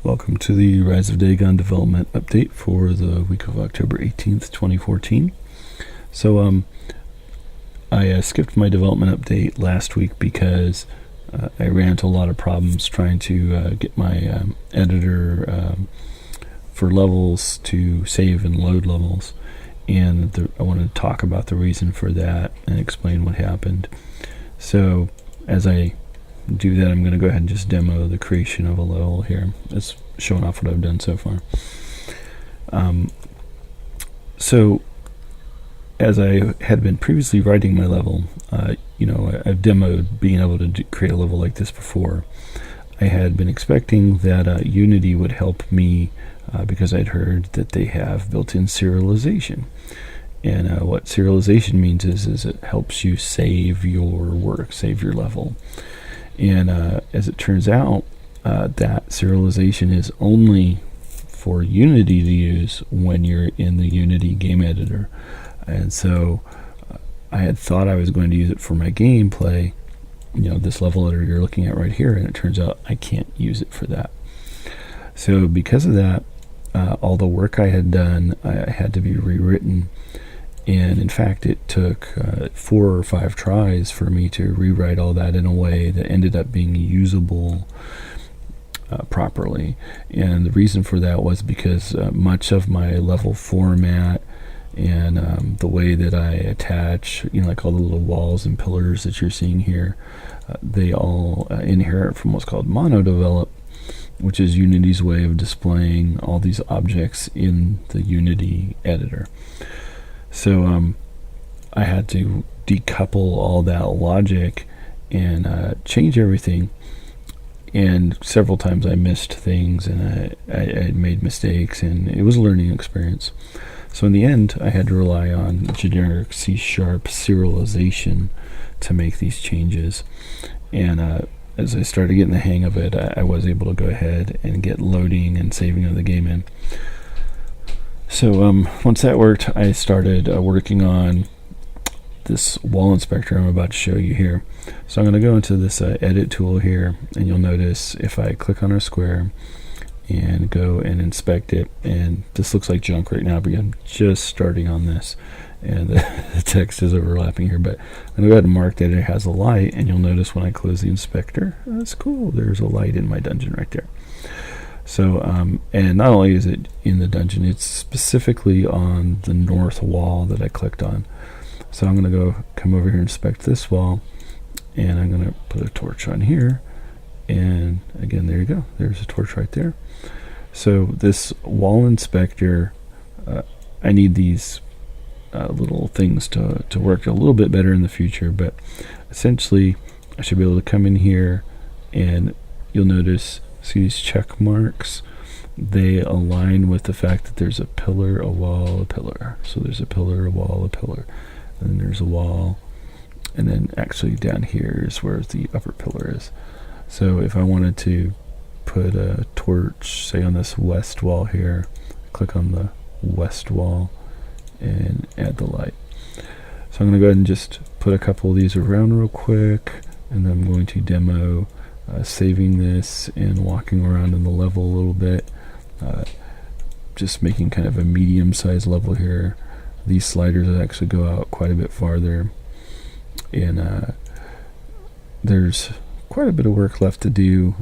Welcome to the Rise of Dagon development update for the week of October 18th, 2014. So I skipped my development update last week because I ran into a lot of problems trying to get my editor for levels to save and load levels. And I wanted to talk about the reason for that and explain what happened. So as I do that, I'm going to go ahead and just demo the creation of a level here. It's showing off what I've done so far. So as I had been previously writing my level, I've demoed being able to create a level like this before. I had been expecting that Unity would help me because I'd heard that they have built-in serialization. And what serialization means is it helps you save your work, save your level. And as it turns out, that serialization is only for Unity to use when you're in the Unity game editor. And so I had thought I was going to use it for my gameplay, this level editor you're looking at right here, and it turns out I can't use it for that. So because of that, all the work I had done, I had to be rewritten. And in fact, it took 4 or 5 tries for me to rewrite all that in a way that ended up being usable properly. And the reason for that was because much of my level format and the way that I attach, like all the little walls and pillars that you're seeing here, they all inherit from what's called monodevelop, which is Unity's way of displaying all these objects in the Unity editor. So I had to decouple all that logic and change everything. And several times I missed things and I made mistakes, and it was a learning experience. So in the end, I had to rely on generic C# serialization to make these changes. And as I started getting the hang of it, I was able to go ahead and get loading and saving of the game in. So once that worked, I started working on this wall inspector I'm about to show you here. So I'm going to go into this edit tool here, and you'll notice if I click on our square and go and inspect it, and this looks like junk right now because I'm just starting on this and the text is overlapping here, but I'm going to go ahead and mark that it has a light, and you'll notice when I close the inspector, that's cool, there's a light in my dungeon right there. So, and not only is it in the dungeon, it's specifically on the north wall that I clicked on. So I'm going to come over here and inspect this wall, and I'm going to put a torch on here, and again, there you go, there's a torch right there. So this wall inspector, I need these little things to work a little bit better in the future, but essentially I should be able to come in here, and you'll notice, see these check marks? They align with the fact that there's a pillar, a wall, a pillar. So there's a pillar, a wall, a pillar. And then there's a wall. And then actually down here is where the upper pillar is. So if I wanted to put a torch, say on this west wall here, click on the west wall and add the light. So I'm going to go ahead and just put a couple of these around real quick, and then I'm going to demo saving this and walking around in the level a little bit, just making kind of a medium-sized level here. These sliders actually go out quite a bit farther, and there's quite a bit of work left to do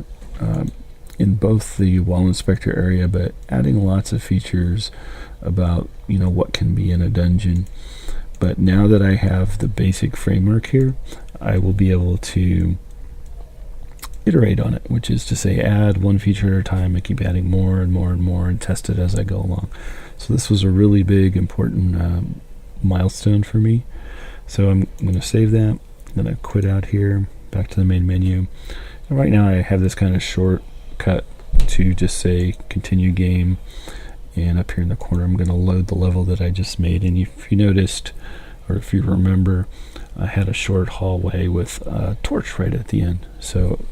in both the wall inspector area, but adding lots of features about what can be in a dungeon. But now that I have the basic framework here, I will be able to iterate on it, which is to say add one feature at a time and keep adding more and more and more and test it as I go along. So this was a really big important milestone for me. So I'm going to save that. I'm going to quit out here, back to the main menu. And right now I have this kind of shortcut to just say continue game, and up here in the corner I'm going to load the level that I just made. And if you noticed, or if you remember, I had a short hallway with a torch right at the end. So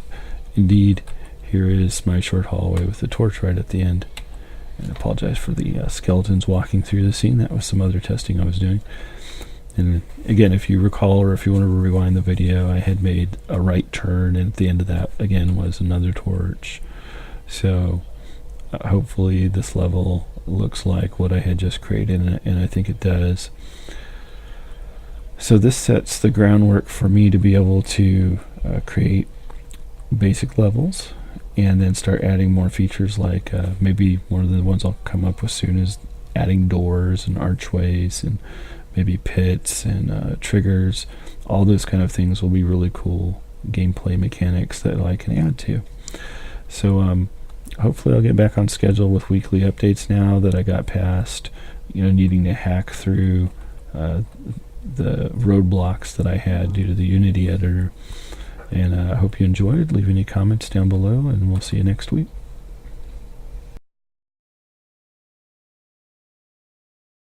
indeed, here is my short hallway with the torch right at the end. And I apologize for the skeletons walking through the scene. That was some other testing I was doing. And again, if you recall, or if you want to rewind the video, I had made a right turn, and at the end of that again was another torch. So hopefully this level looks like what I had just created, and I think it does. So this sets the groundwork for me to be able to create basic levels and then start adding more features, like maybe one of the ones I'll come up with soon is adding doors and archways and maybe pits and triggers. All those kind of things will be really cool gameplay mechanics that I can add to. So hopefully I'll get back on schedule with weekly updates now that I got past needing to hack through the roadblocks that I had due to the Unity editor. And I hope you enjoyed. Leave any comments down below, and we'll see you next week.